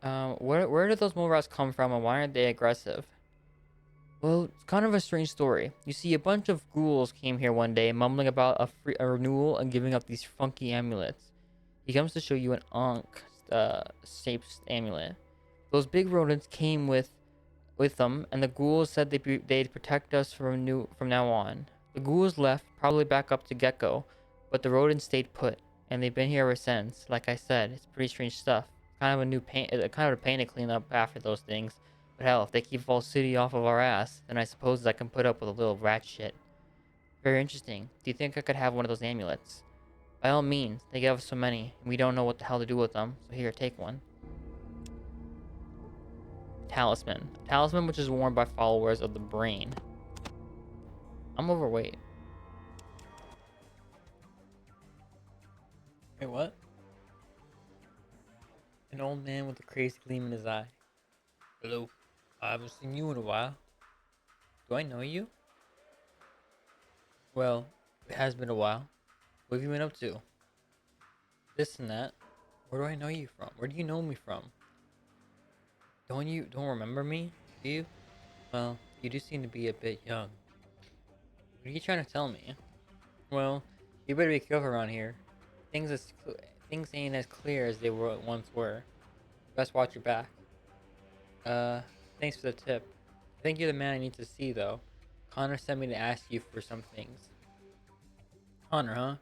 Where did those mole rats come from and why aren't they aggressive? Well, it's kind of a strange story. You see, a bunch of ghouls came here one day, mumbling about a renewal and giving up these funky amulets. He comes to show you an Ankh shaped amulet. Those big rodents came with them, and the ghouls said they'd protect us from now on. The ghouls left, probably back up to Gecko, but the rodents stayed put, and they've been here ever since. Like I said, it's pretty strange stuff. Kind of a new pain, kind of a pain to clean up after those things. But hell, if they keep Fall City off of our ass, then I suppose I can put up with a little rat shit. Very interesting. Do you think I could have one of those amulets? By all means, they gave us so many, and we don't know what the hell to do with them. So here, take one. Talisman. Talisman which is worn by followers of the brain. I'm overweight. Wait, what? An old man with a crazy gleam in his eye. Hello. I haven't seen you in a while. Do I know you? Well, it has been a while. What have you been up to? This and that. Where do I know you from? Where do you know me from? Don't remember me? Do you? Well, you do seem to be a bit young. What are you trying to tell me? Well, you better be careful around here. Things as things ain't as clear as they once were. Best watch your back. Thanks for the tip. I think you're the man I need to see, though. Connor sent me to ask you for some things. Connor, huh?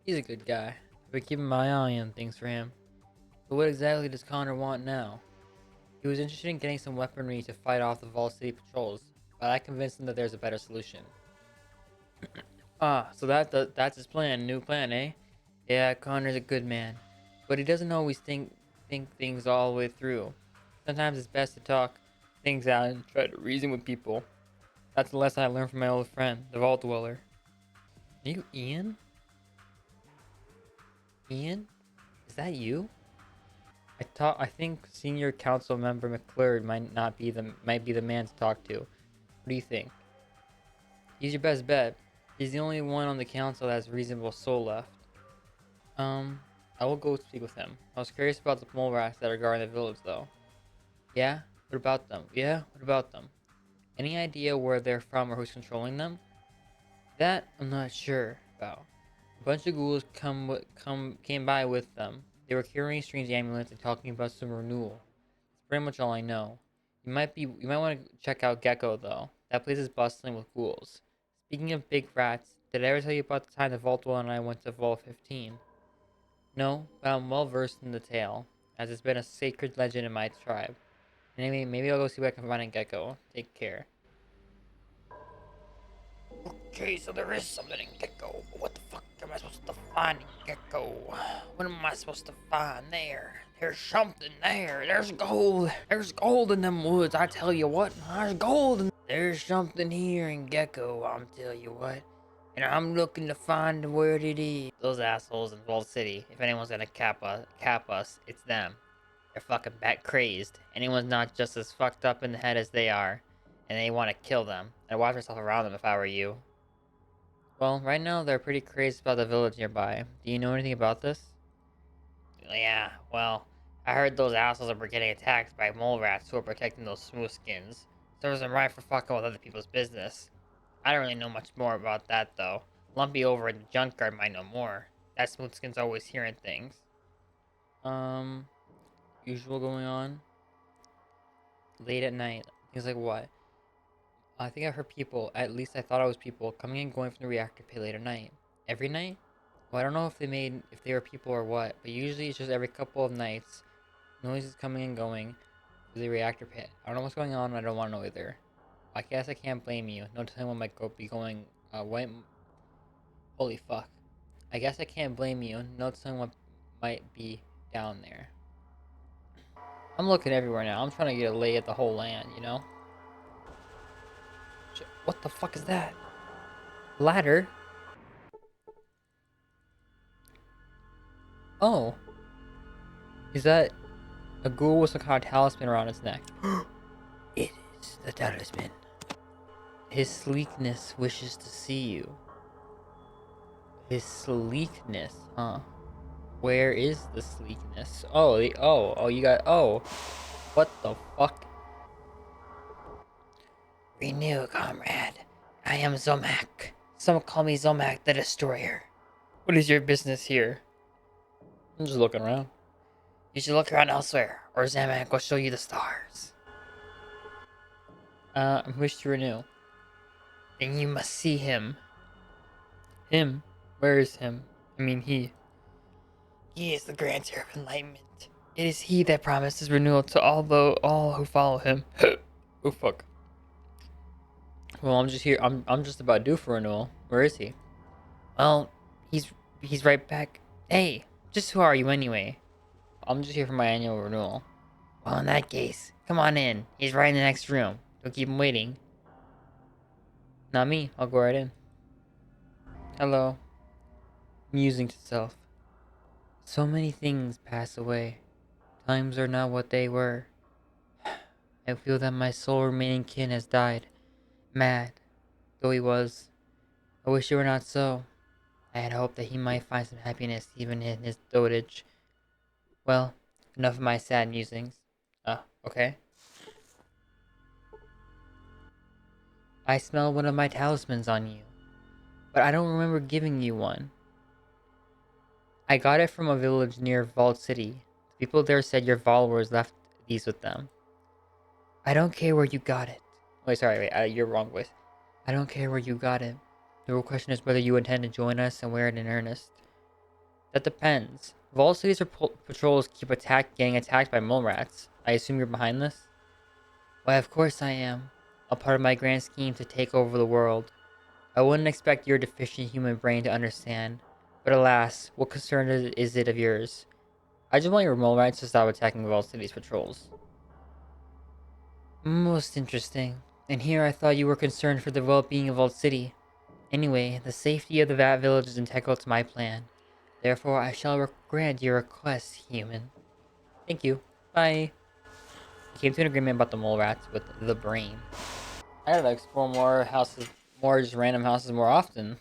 He's a good guy. I've been keeping my eye on things for him. But what exactly does Connor want now? He was interested in getting some weaponry to fight off the Vault City patrols, but I convinced him that there's a better solution. So that's his plan, new plan, eh? Yeah, Connor's a good man, but he doesn't always think things all the way through. Sometimes it's best to talk things out and try to reason with people. That's the lesson I learned from my old friend, the Vault Dweller. Are you Ian? Ian? Is that you? I think Senior Council Member McClurd might be the man to talk to. What do you think? He's your best bet. He's the only one on the council that has reasonable soul left. Um, I will go speak with him. I was curious about the mole rats that are guarding the village, though. Yeah? What about them? Yeah? What about them? Any idea where they're from or who's controlling them? That I'm not sure about. A bunch of ghouls came by with them. They were carrying strange amulets and talking about some renewal. That's pretty much all I know. You might want to check out Gecko though. That place is bustling with ghouls. Speaking of big rats, did I ever tell you about the time the Vault Dweller and I went to Vault 15? No, but I'm well versed in the tale, as it's been a sacred legend in my tribe. Anyway, maybe I'll go see what I can find in Gecko. Take care. Okay, so there is something in Gecko, but what the fuck am I supposed to find in Gecko? What am I supposed to find there? There's something there. There's gold. There's gold in them woods. I tell you what, there's gold. There's something here in Gecko. I'm tell you what. And I'm looking to find where it is. Those assholes in Vault City. If anyone's gonna cap us, it's them. They're fucking bat crazed. Anyone's not just as fucked up in the head as they are, and they want to kill them. I'd watch myself around them if I were you. Well, right now they're pretty crazy about the village nearby. Do you know anything about this? Yeah, well, I heard those assholes were getting attacked by mole rats who are protecting those smooth skins. Serves them right for fucking with other people's business. I don't really know much more about that though. Lumpy over in the junkyard might know more. That smooth skin's always hearing things. Um, Usual going on. Late at night. Things like what? I think I heard people, at least I thought it was people, coming and going from the reactor pit late at night. Every night? Well, I don't know if they were people or what, but usually it's just every couple of nights. Noises coming and going to the reactor pit. I don't know what's going on, and I don't want to know either. I guess I can't blame you. No telling what might be going, holy fuck. I guess I can't blame you. No telling what might be down there. I'm looking everywhere now. I'm trying to get a lay at the whole land, you know? Shit, what the fuck is that? Ladder? Oh. Is that a ghoul with some kind of talisman around its neck? It is the talisman. His sleekness wishes to see you. His sleekness, huh? Where is the sleekness? Oh, you got, oh. What the fuck? Renew, comrade. I am Zomak. Some call me Zomak the Destroyer. What is your business here? I'm just looking around. You should look around elsewhere, or Zomak will show you the stars. I wish to renew. Then you must see him. Him? Where is him? I mean, he. He is the grantor of enlightenment. It is he that promises renewal to all who follow him. Oh, fuck. Well, I'm just here. I'm just about due for renewal. Where is he? Well, he's right back. Hey, just who are you anyway? I'm just here for my annual renewal. Well, in that case, come on in. He's right in the next room. Don't keep him waiting. Not me. I'll go right in. Hello. Musing to self. So many things pass away. Times are not what they were. I feel that my sole remaining kin has died. Mad, though he was. I wish it were not so. I had hoped that he might find some happiness even in his dotage. Well, enough of my sad musings. Okay. I smell one of my talismans on you, but I don't remember giving you one. I got it from a village near Vault City. The people there said your followers left these with them. I don't care where you got it. Wait, sorry, you're wrong voice. I don't care where you got it. The real question is whether you intend to join us and wear it in earnest. That depends. Vault City's patrols keep getting attacked by mole rats. I assume you're behind this? Why, of course I am. A part of my grand scheme to take over the world. I wouldn't expect your deficient human brain to understand. But alas, what concern is it of yours? I just want your mole rats to stop attacking Vault City's patrols. Most interesting. And here I thought you were concerned for the well-being of Vault City. Anyway, the safety of the Vat Village is integral to my plan. Therefore, I shall grant your request, human. Thank you. Bye. We came to an agreement about the mole rats with the brain. I gotta explore more houses, more just random houses more often.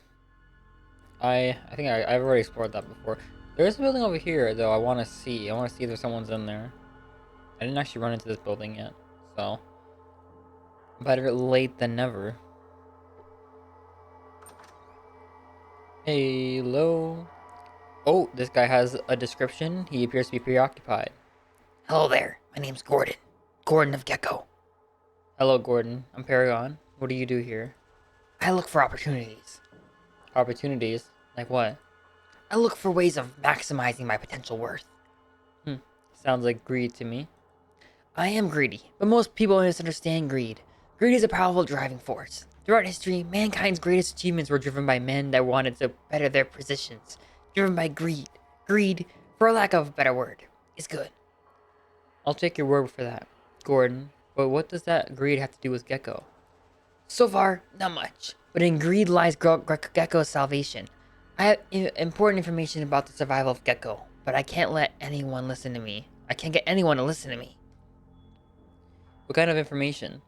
I think I've already explored that before. There's a building over here, though, I want to see. I want to see if someone's in there. I didn't actually run into this building yet, so... better late than never. Hello. Oh, this guy has a description. He appears to be preoccupied. Hello there. My name's Gordon. Gordon of Gecko. Hello, Gordon. I'm Paragon. What do you do here? I look for opportunities. Opportunities? Like what? I look for ways of maximizing my potential worth. Sounds like greed to me. I am greedy, but most people misunderstand greed. Greed is a powerful driving force. Throughout history, mankind's greatest achievements were driven by men that wanted to better their positions. Driven by greed. Greed, for lack of a better word, is good. I'll take your word for that, Gordon. But what does that greed have to do with Gecko? So far, not much. But in greed lies Gecko's salvation. I have important information about the survival of Gecko, but I can't let anyone listen to me. I can't get anyone to listen to me. What kind of information?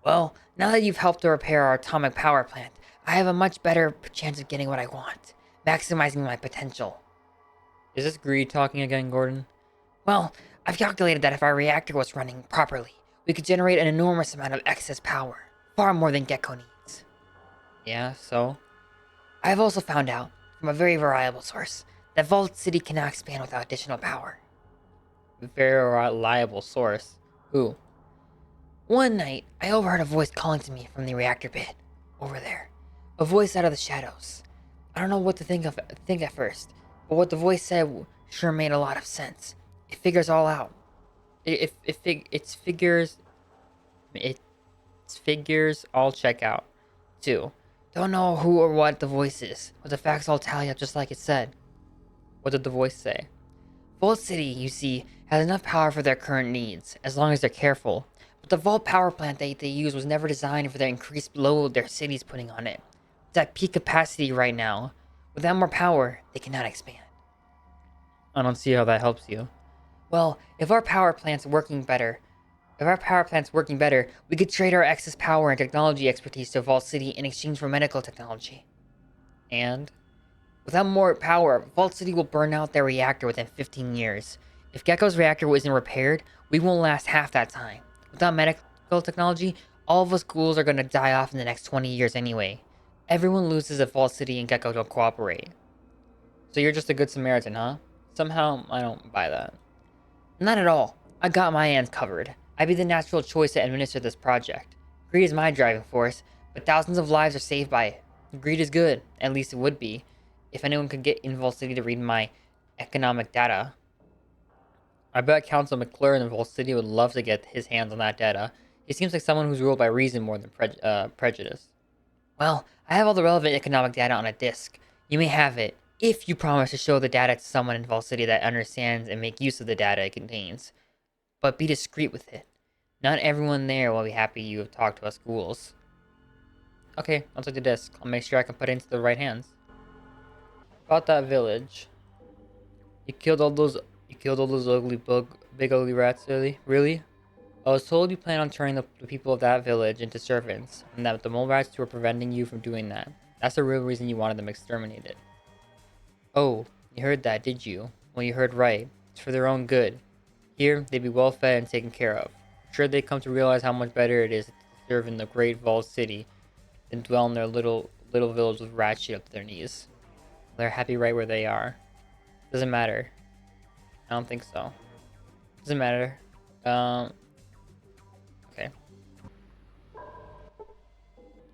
Well, now that you've helped to repair our atomic power plant, I have a much better chance of getting what I want, maximizing my potential. Is this greed talking again, Gordon? Well, I've calculated that if our reactor was running properly, we could generate an enormous amount of excess power, far more than Gecko needs. Yeah, so? I have also found out, from a very reliable source, that Vault City cannot expand without additional power. Very reliable source. Who? One night, I overheard a voice calling to me from the reactor pit, over there. A voice out of the shadows. I don't know what to think at first, but what the voice said sure made a lot of sense. It figures all out. Its figures all check out, too. Don't know who or what the voice is, but the facts all tally up just like it said. What did the voice say? Vault City, you see, has enough power for their current needs, as long as they're careful. But the Vault power plant they use was never designed for the increased load their city's putting on it. It's at peak capacity right now. Without more power, they cannot expand. I don't see how that helps you. Well, if our power plant's working better, we could trade our excess power and technology expertise to Vault City in exchange for medical technology. And? Without more power, Vault City will burn out their reactor within 15 years. If Gecko's reactor isn't repaired, we won't last half that time. Without medical technology, all of us ghouls are gonna die off in the next 20 years anyway. Everyone loses if Vault City and Gecko don't cooperate. So you're just a good Samaritan, huh? Somehow, I don't buy that. Not at all. I got my ends covered. I'd be the natural choice to administer this project. Greed is my driving force, but thousands of lives are saved by it. Greed is good, at least it would be, if anyone could get in Vault City to read my economic data. I bet Council McClure in Vault City would love to get his hands on that data. He seems like someone who's ruled by reason more than prejudice. Well, I have all the relevant economic data on a disk. You may have it, if you promise to show the data to someone in Vault City that understands and make use of the data it contains. But be discreet with it. Not everyone there will be happy you have talked to us ghouls. Okay, I'll take the disc. I'll make sure I can put it into the right hands. About that village. You killed all those big ugly rats, really? Really? I was told you plan on turning the people of that village into servants, and that the mole rats were preventing you from doing that. That's the real reason you wanted them exterminated. Oh, you heard that, did you? Well, you heard right. It's for their own good. Here, they'd be well fed and taken care of. I'm sure they'd come to realize how much better it is to serve in the great Vault City than dwell in their little village with rat shit up to their knees. They're happy right where they are. Doesn't matter. I don't think so. Doesn't matter. Okay.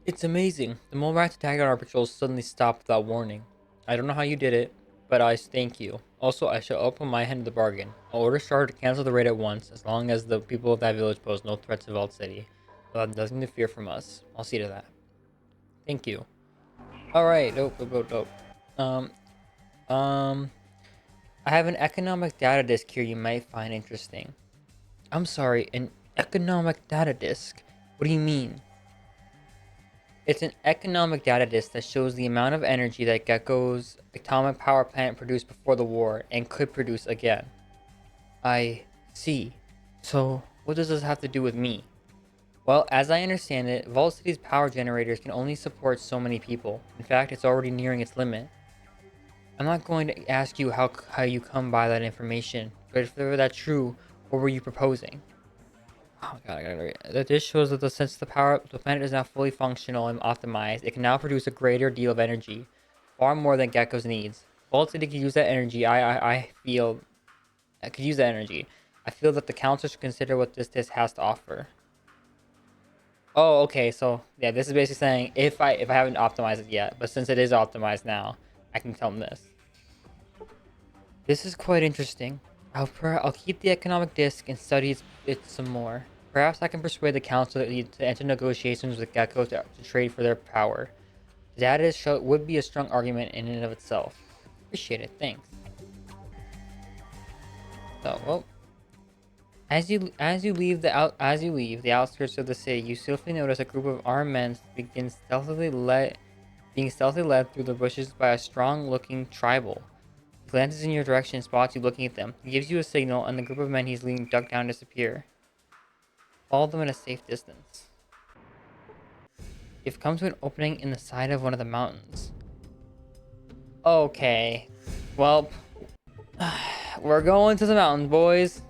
It's amazing. The mole rats attacking on our patrols suddenly stopped without warning. I don't know how you did it, but I thank you. Also, I shall open my hand to the bargain. I'll order Star to cancel the raid at once, as long as the people of that village pose no threat to Vault City. They'll have nothing to fear from us. I'll see to that. Thank you. Alright, dope. I have an economic data disk here you might find interesting. I'm sorry, an economic data disk? What do you mean? It's an economic data disk that shows the amount of energy that Gecko's atomic power plant produced before the war and could produce again. I see. So, what does this have to do with me? Well, as I understand it, Vault City's power generators can only support so many people. In fact, it's already nearing its limit. I'm not going to ask you how you come by that information, but if that's true, what were you proposing? Oh god, I gotta read. This shows that since the planet is now fully functional and optimized, it can now produce a greater deal of energy, far more than Gecko's needs. Vault City could use that energy. I feel I could use that energy. I feel that the council should consider what this has to offer. Oh, okay. So yeah, this is basically saying if I haven't optimized it yet, but since it is optimized now, I can tell them this. This is quite interesting. I'll keep the economic disk and study it some more. Perhaps I can persuade the council to enter negotiations with Gecko to trade for their power. The data would be a strong argument in and of itself. Appreciate it, thanks. So, well, as you leave the outskirts of the city, you swiftly notice a group of armed men being stealthily led through the bushes by a strong-looking tribal. He glances in your direction and spots you looking at them. He gives you a signal, and the group of men he's leading duck down and disappear. Follow them at a safe distance. You've come to an opening in the side of one of the mountains. Okay. Well, we're going to the mountains, boys.